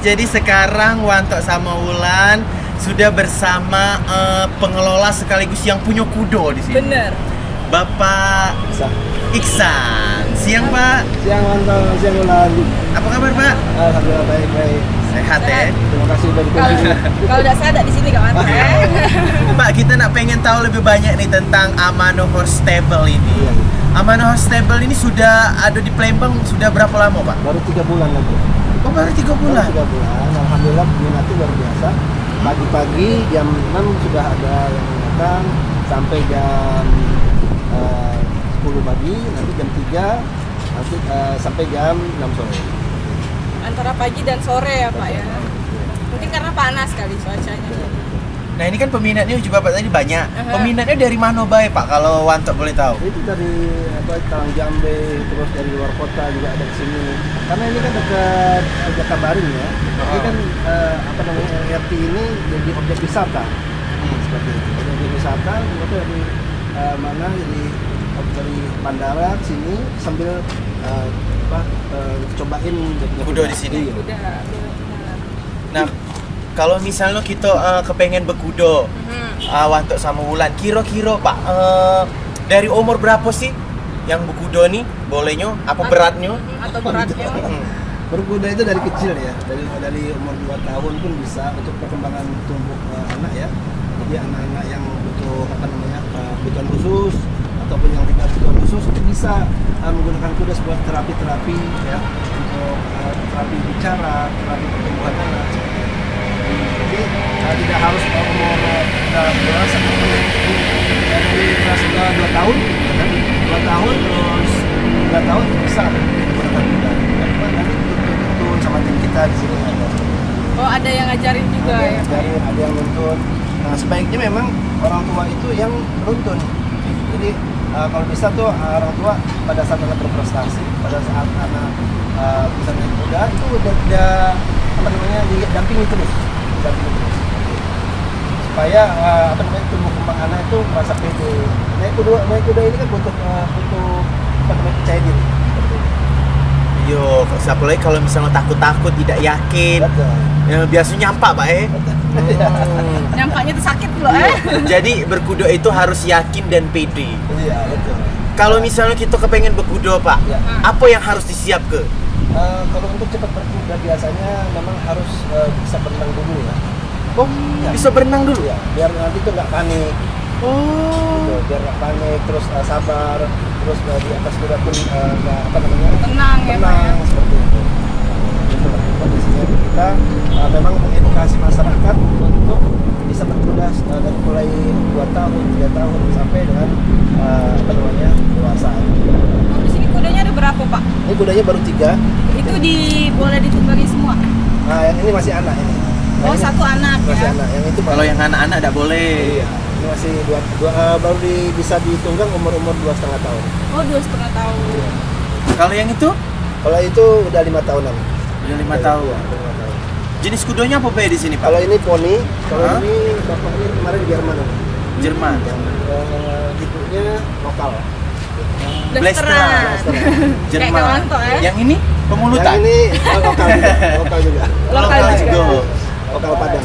Jadi sekarang Wanto sama Wulan sudah bersama pengelola sekaligus yang punya kudo di sini. Bener. Bapak Iksan. Siang Pak. Siang Wanto, siang Wulan. Apa kabar Pak? Alhamdulillah baik-baik. Sehat ya? Terima kasih udah dikunjungi. Kalau udah saya ada di sini kawan. Pak, kita nak pengen tahu lebih banyak nih tentang Amano Horse Stable ini. Iya. Amano Horse Stable ini sudah ada di Palembang sudah berapa lama Pak? Baru 3 bulan lagi. Oh baru 3 bulan? Baru 3 bulan. Alhamdulillah peminatnya luar biasa. Pagi-pagi jam 6 sudah ada yang datang sampai jam 10 pagi, nanti jam 3, nanti sampai jam 6 sore. Antara pagi dan sore ya Pak ya. Mungkin karena panas kali cuacanya. Nah ini kan peminatnya juga Pak tadi banyak. Peminatnya dari mana baik Pak kalau Wanto boleh tahu? Itu dari Talang Jambe, terus dari luar kota juga ada di sini. Karena ini kan dekat Jakabaring ya. Ini kan RT ini jadi objek wisata. Seperti itu. Objek wisata, kemudian dari mana dari bandara sini sambil cobain kudo di sini. Udah. Nah, kalau misalnya kita kepengen berkudo, Wanto sama Wulan, kira-kira Pak, dari umur berapa sih yang berkudo nih? Bolehnya? Apa beratnya? Atau beratnya? Berkuda itu dari kecil ya, dari umur 2 tahun pun bisa untuk perkembangan tumbuh anak ya. Jadi anak-anak yang butuh kebutuhan khusus ataupun yang tidak kebutuhan khusus itu bisa menggunakan kuda sebuah terapi ya, untuk terapi bicara, terapi pertumbuhan anak. Jadi tidak harus umur dewasa dari kelas 2 tahun, ya kan? 2 tahun terus 3 tahun bisa menggunakan kuda. Nanti dituntun sama tim kita di sini ada. Oh ada yang ngajarin juga ya? Ada yang nuntun. Nah sebaiknya memang orang tua itu yang nuntun. Jadi kalau bisa tuh orang tua pada saat anak berprestasi, pada saat anak bisa naik kuda itu udah didampingi terus. Supaya tumbuh kembang anak itu merasa pede. Naik kuda ini kan butuh percaya diri. Yo, apalagi kalau misalnya takut-takut, tidak yakin. Ya, biasanya nyampak Pak Nyampaknya tuh sakit loh Jadi berkudo itu harus yakin dan pede. Iya, betul. Kalau misalnya kita kepengen berkudo Pak, apa yang harus disiap ke? Kalau untuk cepat berkuda biasanya memang harus bisa berenang dulu ya. Oh, bisa berenang dulu ya? Biar nanti tuh nggak panik. Oh. Gitu, biar nggak panik, terus sabar, terus di atas kuda pun tenang ya Pak ya. Seperti itu. Itu kondisinya kita memang mengedukasi masyarakat untuk bisa berkuda dari mulai 2 tahun, 3 tahun sampai dengan dewasa. Di sini kudanya ada berapa Pak? Ini kudanya baru 3. Itu boleh ditunggangi semua? Nah yang ini masih anak ini. Oh satu anak masih ya? Anak. Yang itu kalau yang anak-anak tidak boleh. Iya. Ini masih baru bisa ditunggang umur 2,5 tahun. Oh 2,5 tahun. Iya. Kalau yang itu? Kalau itu udah 5 tahunan. Udah 5 tahun. Ya, 5 tahun. Jenis kudonya apa di sini Pak? Kalau ini poni, kalau ini bapaknya kemarin di Jerman. Jerman. Tipenya lokal. Blasteran. Jerman. Kayak Wanto ya? Yang ini pemulutan. Yang ini lokal juga. Lokal juga. Lokal Padang.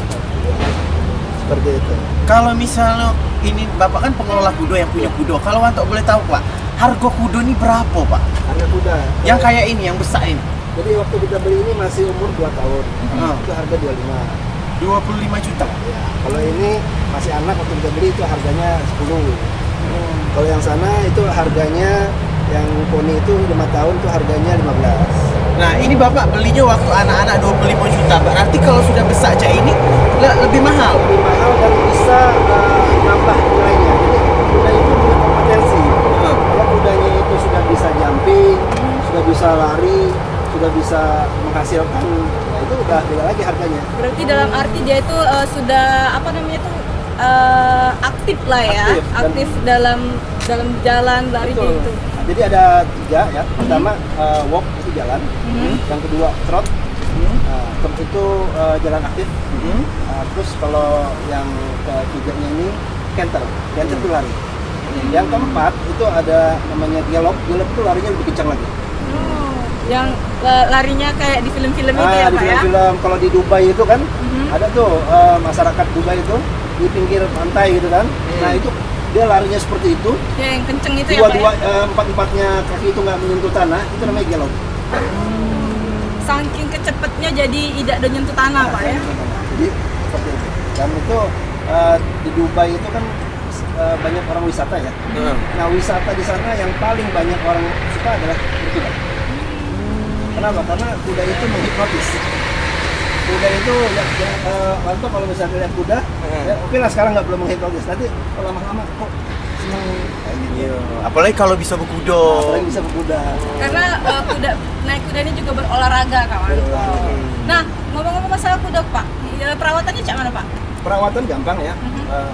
Seperti itu. Kalau misalnya ini Bapak kan pengelola kudo yang punya kudo. Kalau Wanto boleh tahu Pak, harga kudo ini berapa Pak? Harga kuda. Yang kayak ini, yang besar ini. Jadi waktu kita beli ini masih umur 2 tahun. Itu harga 25 juta. Ya, kalau ini masih anak waktu kita beli itu harganya 10. Kalau yang sana itu harganya yang poni itu 5 tahun itu harganya 15. Nah, ini Bapak belinya waktu anak-anak 25 juta. Berarti kalau sudah besar kayak ini lebih mahal. Lebih mahal dan bisa nambah nilainya. Jadi kuda itu punya kompetensi. Kalau kudanya itu sudah bisa jumping, sudah bisa lari, sudah bisa menghasilkan, nah itu udah beda lagi harganya. Berarti dalam arti dia itu sudah aktif lah ya, aktif dalam jalan lari Betul. itu. Nah, jadi ada 3 ya. Pertama walk itu jalan, yang kedua trot, trot itu jalan aktif. Terus kalau yang ketiganya ini canter itu lari. Yang keempat itu ada namanya gallop itu larinya lebih kencang lagi. Yang larinya kayak di film-film itu ya di Pak ya? film-film kalau di Dubai itu kan Mhm. ada tuh masyarakat Dubai itu di pinggir pantai gitu kan. Nah itu dia larinya seperti itu. Ya yang kenceng itu ya Pak Dua-dua ya? empat-empatnya kaki itu nggak menyentuh tanah, itu namanya gelok. Saking kecepatnya jadi tidak ada nyentuh tanah Pak ya? Jadi seperti itu. Dan itu di Dubai itu kan banyak orang wisata ya. Nah wisata di sana yang paling banyak orang suka adalah berkuda. Kenapa? Karena kuda itu menghipnotis. Kuda itu Wanto kalau misalnya lihat kuda, ya oke lah sekarang nggak belum menghipnotis. Nanti kalau lama-lama kok seneng kayak gitu. Iya. Apalagi kalau bisa berkudo. Apalagi bisa berkuda. Karena naik kuda ini juga berolahraga kawan. Nah ngomong-ngomong masalah kuda Pak, perawatannya cak mana Pak? Perawatan gampang ya.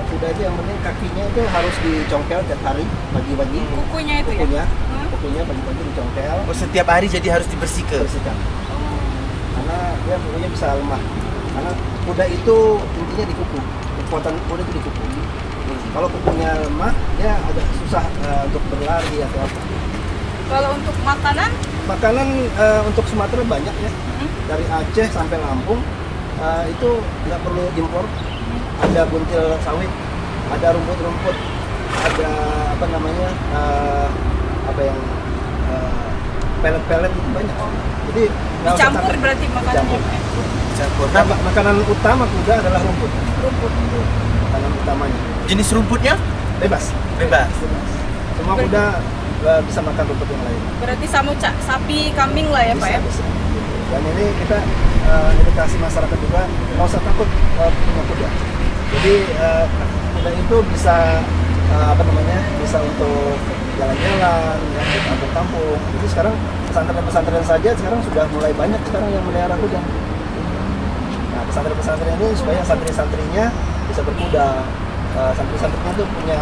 Kuda itu yang penting kakinya itu harus dicongkel tiap hari pagi-pagi. Kukunya itu ya? Kukunya, kukunya pagi-pagi dicongkel, Oh, setiap hari jadi harus dibersihkan. bersihkan. Karena dia kukunya bisa lemah. Karena kuda itu intinya di kuku. Kekuatan kuda itu di kuku. Kalau kukunya lemah, dia agak susah untuk berlari atau apa. Kalau untuk makanan, Makanan untuk Sumatera banyak ya. Dari Aceh sampai Lampung itu nggak perlu impor. Ada buntil sawit, ada rumput-rumput, ada apa namanya pelet-pelet itu banyak. Jadi nggak usah dicampur takut. berarti makanannya Dicampur. Pak ya? Campur. Nah, makanan utama kuda adalah rumput. Rumput. Makanan utamanya Jenis rumputnya bebas. bebas. Semua kuda bisa makan rumput yang lain. Berarti sama sapi, kambing lah ya Pak ya? Bisa. Dan ini kita edukasi masyarakat juga nggak usah takut punya kuda. Jadi kuda itu bisa bisa untuk jalan-jalan, ya, ke kampung-kampung. Jadi sekarang pesantren-pesantren saja sekarang sudah mulai banyak sekarang yang melihara kuda. Nah pesantren-pesantren ini supaya santri-santrinya bisa berkuda. Santri-santrinya itu punya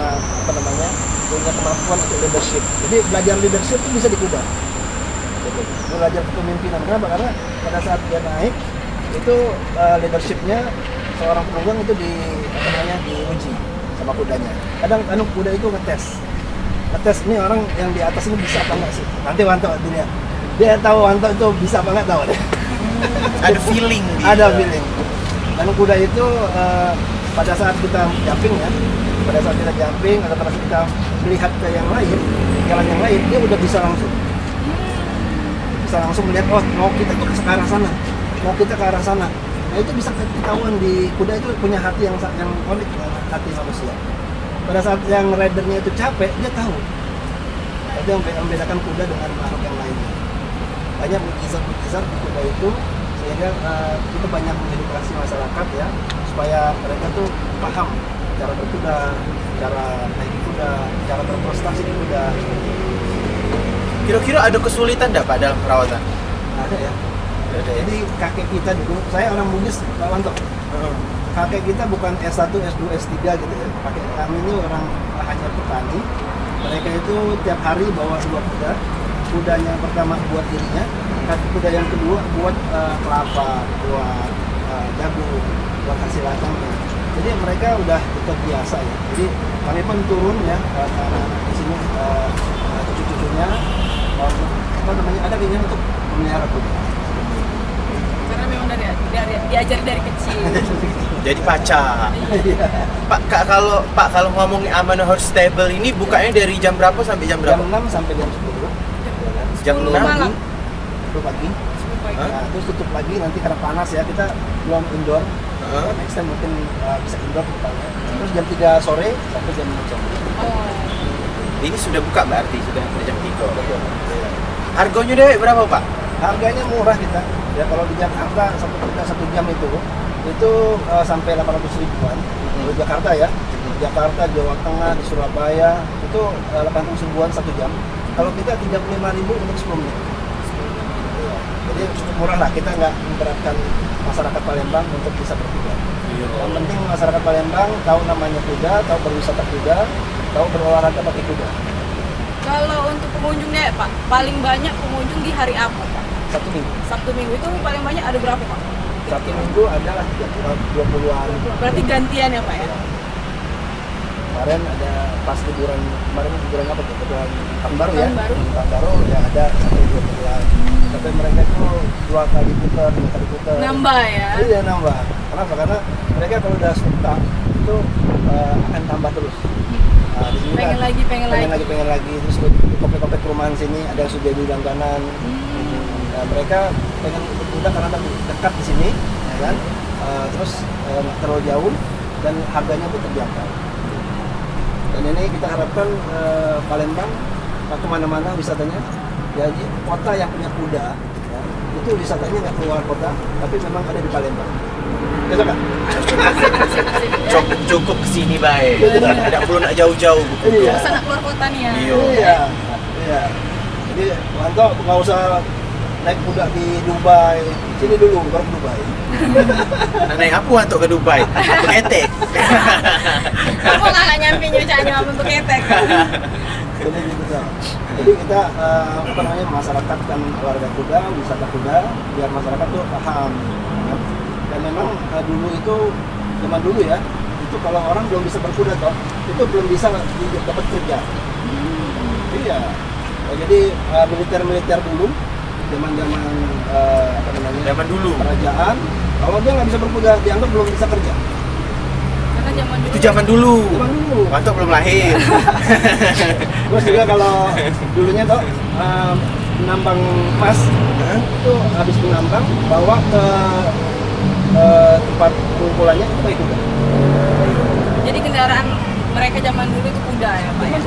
punya kemampuan untuk leadership. Jadi belajar leadership itu bisa di kuda. Gitu. Belajar kepemimpinan. Kenapa? Karena pada saat dia naik itu leadershipnya seorang penunggang itu diuji sama kudanya. Kadang kuda itu ngetes ini orang yang di atas ini bisa apa enggak sih. Nanti Wanto dilihat. Dia tahu Wanto itu bisa apa enggak tahu deh. Ada feeling. Ada feeling. Dan kuda itu pada saat kita jumping ya, pada saat kita jumping atau pada saat kita melihat ke yang lain, jalan yang lain, dia udah bisa langsung melihat, oh mau kita tuh ke arah sana, mau kita ke arah sana. Nah itu bisa ketahuan di kuda itu punya hati yang unik, hati manusia. Pada saat yang ridernya itu capek, dia tahu. Itu yang membedakan kuda dengan makhluk yang lainnya. Banyak mukjizat di kuda itu, sehingga kita banyak mengedukasi masyarakat ya, supaya mereka tuh paham cara berkuda, cara naik kuda, cara berprestasi di kuda. Kira-kira ada kesulitan enggak Pak dalam perawatan? Ada ya. Ada ya. Jadi kakek kita dulu, saya orang Bugis, Pak Wanto. Kakek kita bukan S1, S2, S3 gitu ya. Kakek kami ini orang hanya petani. Mereka itu tiap hari bawa 2 kuda. Kudanya pertama buat dirinya, kuda yang kedua buat kelapa, buat jagung, buat hasil ladangnya. Jadi mereka udah terbiasa ya. Jadi kami pun turun ya, anak-anak di sini cucu-cucunya ada keinginan untuk memelihara kuda. Karena memang diajar dari kecil. Jadi pacar. Pak kalau ngomongin Amanah Horse Stable ini bukanya dari jam berapa sampai jam berapa? Jam 6 sampai jam 10. Jam 10 6 malam. 10 pagi. Pagi. Nah, terus tutup lagi nanti karena panas ya, kita belum indoor. Next time mungkin bisa indoor depannya. Terus jam 3 sore sampai jam 6 sore. Oh. Ini sudah buka berarti sudah jam 3. Harganya deh berapa Pak? Harganya murah kita. Ya kalau di Jakarta satu jam itu sampai 800 ribuan. Di Jakarta ya. Di Jakarta, Jawa Tengah, di Surabaya itu 800 ribuan 1 jam. Kalau kita 35.000 untuk 10 menit. Jadi cukup murah lah, kita nggak memberatkan masyarakat Palembang untuk bisa berkuda. Yang penting masyarakat Palembang tahu namanya kuda, tahu berwisata kuda, tahu berolahraga pakai kuda. Kalau untuk pengunjungnya ya Pak, paling banyak pengunjung di hari apa Pak? Sabtu Minggu. Sabtu Minggu itu paling banyak ada berapa Pak? Sabtu Minggu adalah 20-an. Berarti gantian ya Pak ya? kemarin ada pas liburan kemarin liburan apa tuh? Liburan tahun baru ya. Tahun baru. Tahun baru ya ada sampai 2 bulan. Tapi mereka itu 2 kali putar, 3 kali putar. Nambah ya. Iya nambah. Kenapa? Karena mereka kalau udah suka itu akan tambah terus. Nah, di sini Pengen lagi, pengen lagi. pengen lagi. Terus di komplek-komplek perumahan sini ada yang sudah di langganan. Nah, mereka pengen berbudak karena dekat di sini, ya kan? Terus nggak terlalu jauh dan harganya pun terjangkau. Dan ini kita harapkan Palembang kemana-mana wisatanya, jadi kota yang punya kuda, ya, itu wisatanya nggak keluar kota, tapi memang ada di Palembang. Bisa kan? Cukup kesini baik. Tidak perlu nak jauh-jauh buku. Iya. Nggak usah nak keluar kota nih ya. Iya. Iya. Jadi Wanto nggak usah naik kuda di Dubai, sini dulu baru Dubai. Nak naik apa untuk ke Dubai? Ketek. Kamu nggak nyampe nyucanya untuk ketek. Jadi gitu. Jadi kita apa namanya masyarakatkan warga kuda, wisata kuda, biar masyarakat tuh paham. Ya. Dan memang dulu itu zaman dulu ya, itu kalau orang belum bisa berkuda toh, itu belum bisa dapat kerja. Iya. Ya, jadi militer dulu, zaman apa namanya? Zaman dulu. Kerajaan, kalau dia nggak bisa berkuda, dianggap belum bisa kerja. Karena zaman dulu. Itu zaman dulu. Zaman dulu. Wanto belum lahir. Terus juga kalau dulunya toh menambang emas itu habis menambang bawa ke tempat kumpulannya itu pakai kuda. Jadi kendaraan mereka zaman dulu itu kuda ya Pak ya?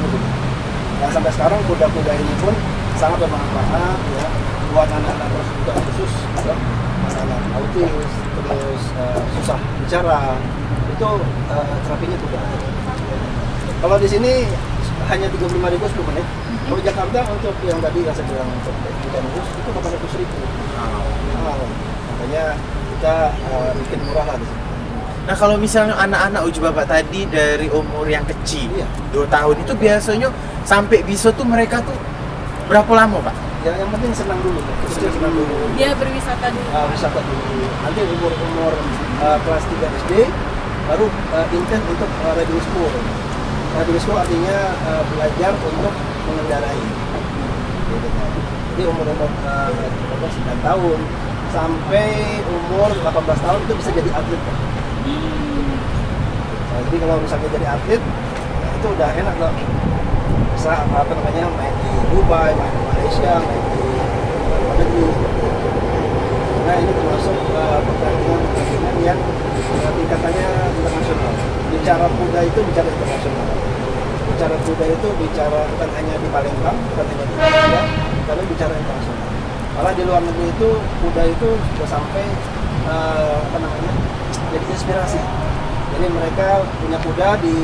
Nah sampai sekarang kuda-kuda ini pun sangat bermanfaat ya buat anak-anak terus juga khusus atau anak-anak autis terus susah bicara itu terapinya kuda. Kalau di sini hanya 35.000 10 menit. Kalau Jakarta untuk yang tadi yang saya bilang untuk kuda khusus itu 800.000. Makanya kita bikin murah lah di sini. Nah kalau misalnya anak-anak uji bapak tadi dari umur yang kecil, Iya. 2 tahun itu biasanya sampai bisa tuh mereka tuh berapa lama pak? Ya, yang penting senang dulu, kecil senang dulu. Dia berwisata dulu. Wisata dulu. Nanti umur kelas 3 SD baru intens untuk riding school. Riding school artinya belajar untuk mengendarai. Gitu. Jadi umur 9 tahun sampai umur 18 tahun itu bisa jadi atlet. Nah, jadi kalau misalnya jadi atlet, nah itu udah enak loh. Bisa apa namanya main di Dubai, main di Malaysia, main di luar negeri. Nah ini termasuk pertandingan yang tingkatannya internasional. Bicara kuda itu bicara internasional. Bicara kuda itu bicara bukan hanya di Palembang, bukan hanya di Indonesia, tapi bicara internasional. Malah di luar negeri itu kuda itu sudah sampai apa namanya jadi inspirasi. Jadi mereka punya kuda di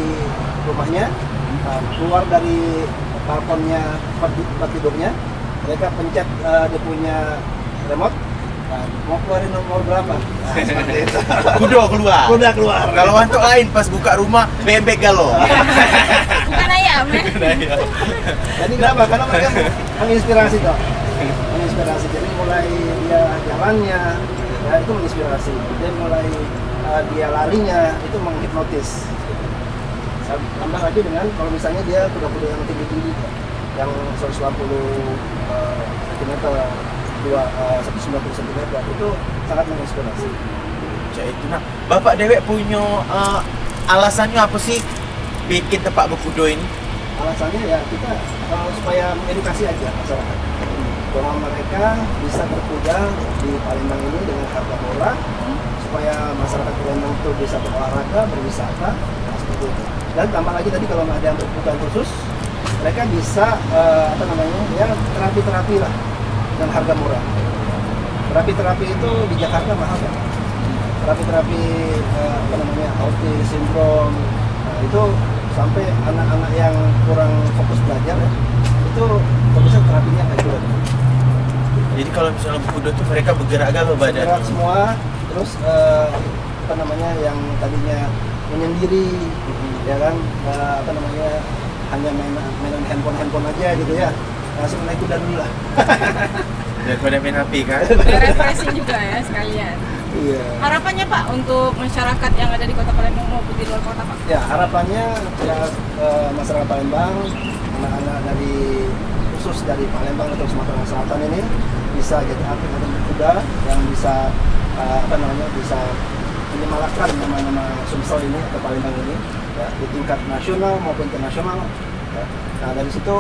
rumahnya, keluar dari balkonnya tempat tidurnya, mereka pencet dia punya remote, mau keluarin nomor berapa? Nah, seperti itu. Kuda keluar. Kalau untuk lain pas buka rumah bebek galau. Bukan ayam ya? Jadi kenapa? Karena mereka menginspirasi toh. Menginspirasi. Jadi mulai dia jalannya, ya itu menginspirasi. Dia mulai dia larinya itu menghipnotis. Tambah lagi dengan kalau misalnya dia kuda-kuda yang tinggi-tinggi, yang 180 cm, 190 cm itu sangat menginspirasi. Itu nah, bapak dewek punya alasannya apa sih bikin tempat berkuda ini? Alasannya ya kita supaya mengedukasi aja masyarakat bahwa mereka bisa berkuda di Palembang ini dengan harga murah supaya masyarakat Palembang itu bisa berolahraga, berwisata, nah, seperti itu. Dan tambah lagi tadi kalau nggak ada yang berkebutuhan khusus, mereka bisa apa namanya ya terapi-terapi lah dengan harga murah. Terapi-terapi itu di Jakarta mahal kan? Terapi-terapi apa namanya autis sindrom, nah, itu sampai anak-anak yang kurang fokus belajar ya, itu bisa terapinya kayak gitu. Jadi kalau misalnya berkuda tuh mereka bergerak-gerak badan. Bergerak semua, terus apa namanya yang tadinya menyendiri, ya kan, apa namanya hanya mainan handphone aja gitu ya, langsung naik kuda dulu lah. Daripada main HP kan? Refreshing juga ya sekalian. Iya. Harapannya Pak untuk masyarakat yang ada di Kota Palembang maupun di luar kota Pak? Ya, harapannya ya masyarakat Palembang, anak-anak dari khusus dari Palembang atau Sumatera Selatan ini bisa jadi atlet atau berkuda yang bisa bisa menyemarakan nama-nama Sumsel ini atau Palembang ini ya, di tingkat nasional maupun internasional. Ya. Nah dari situ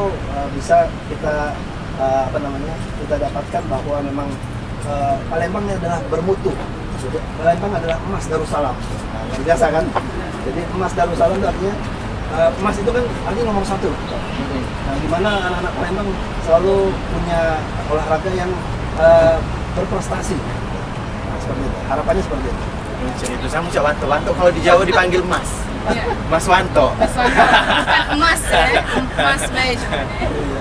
bisa kita kita dapatkan bahwa memang Palembang ini adalah bermutu. Jadi, Palembang adalah emas Darussalam. Nah, yang biasa kan. Jadi emas Darussalam itu artinya emas itu kan artinya nomor 1. Nah, di mana anak-anak Palembang selalu punya olahraga yang berprestasi. Nah, seperti itu. Harapannya seperti itu. Itu sama Cak Wanto. Wanto kalau di Jawa dipanggil Mas. Mas Wanto. Mas Wanto. Bukan emas ya, emas beige.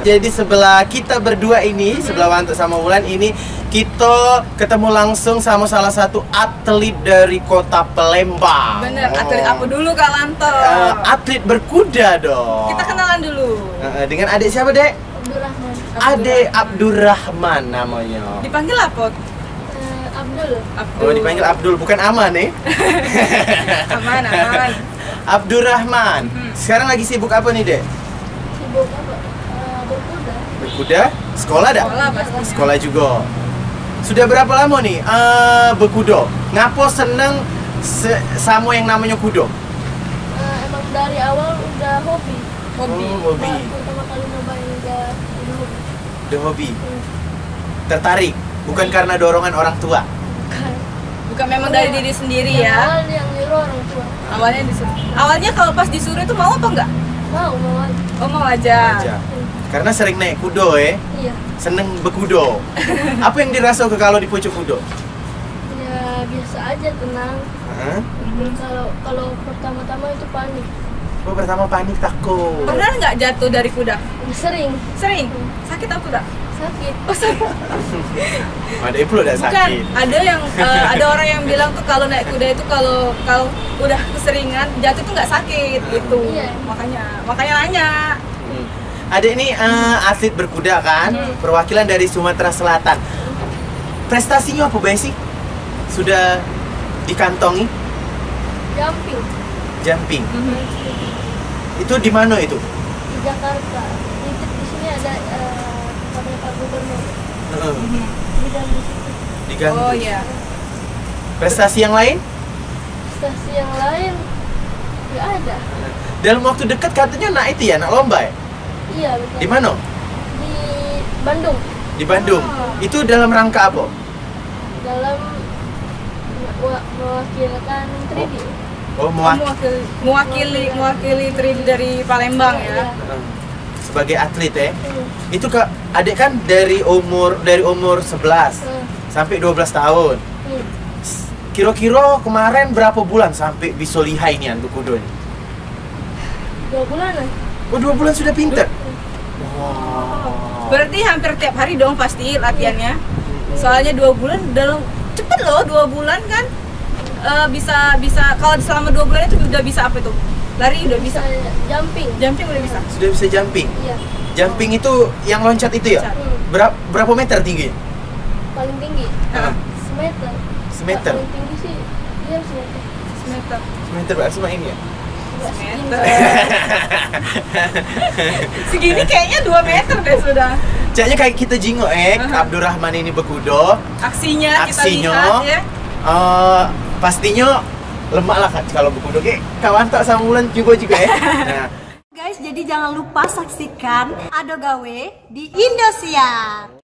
Jadi sebelah kita berdua ini, sebelah Wanto sama Wulan ini, kita ketemu langsung sama salah satu atlet dari Kota Palembang. Bener, atlet apa dulu Kak Lanto? Atlet berkuda dong. Kita kenalan dulu. Dengan adik siapa, Dek? Abdurrahman. Adik Abdurrahman namanya. Dipanggil apa? Abdul. Oh, dipanggil Abdul, bukan Aman nih. Aman, aman. Abdurrahman. Sekarang lagi sibuk apa nih, Dek? Sibuk apa? Berkuda. Berkuda? Sekolah dah? Sekolah pasti. Sekolah juga. Sudah berapa lama nih berkuda? Ngapo seneng sama yang namanya kudo? Emang dari awal udah hobi. Hobi. Oh, hobi. Pertama kali nyobain udah hobi. Udah hobi. Tertarik? Bukan karena dorongan orang tua. Bukan memang dari diri sendiri ya. Awal yang nyuruh orang tua. Awalnya disuruh. Awalnya kalau pas disuruh itu mau apa enggak? Mau aja. Oh mau aja. Aja. Karena sering naik kudo Iya. seneng berkudo. Apa yang dirasa kalau di pucuk kudo? Ya biasa aja, tenang. Hah? Kalau pertama-tama itu panik. Oh, pertama panik, takut. Pernah nggak jatuh dari kuda? Sering Sering. Sakit apa enggak? sakit. Oh, sakit. Ada ibu udah Bukan, sakit. ada orang yang bilang tuh kalau naik kuda itu kalau udah keseringan jatuh tuh nggak sakit gitu. Iya. Makanya nanya. Ada ini atlet berkuda kan, perwakilan dari Sumatera Selatan. Prestasinya apa Bay sih? Sudah dikantongi? Jumping Jumping. Itu di mana itu? di Jakarta. Di sini ada kantor Pak Gubernur. Bidang di situ. Diganti. Oh iya. Prestasi yang lain? Stasi yang lain nggak ada. Dalam waktu dekat katanya nak itu ya, nak lomba ya? Iya betul. Di mana? Di Bandung. Di Bandung. Oh. Itu dalam rangka apa? Dalam mewakilkan 3D. Oh, Mewakili 3D dari Palembang ya. sebagai atlet ya. Hmm. Itu Kak, adik kan dari umur 11 sampai 12 tahun. Hmm. Kira-kira kemarin berapa bulan sampai bisa lihai nih untuk kudo ini? 2 bulanan. Oh, 2 bulan sudah pinter. Berarti hampir tiap hari dong pasti latihannya. Soalnya 2 bulan dalam cepet loh, 2 bulan kan bisa kalau selama 2 bulan itu udah bisa apa itu? Lari udah bisa. Jumping. Jumping udah bisa. Sudah bisa jumping. Iya. Jumping itu yang loncat itu ya? Loncat. Berapa meter tinggi? Paling tinggi Hah? semeter. Semeter. Paling tinggi sih dia semeter. Semeter. Semeter berarti sama ini ya? Semeter. Segini kayaknya 2 meter deh sudah. Kayaknya kayak kita jingok Abdurrahman ini berkudo. Aksinya kita Aksinya. lihat ya. Pastinya lemak lah Kak, kalau berkudo kawan tak sama Wulan juga ya. Nah, Guys, jadi jangan lupa saksikan Ado Gawe di Indosiar.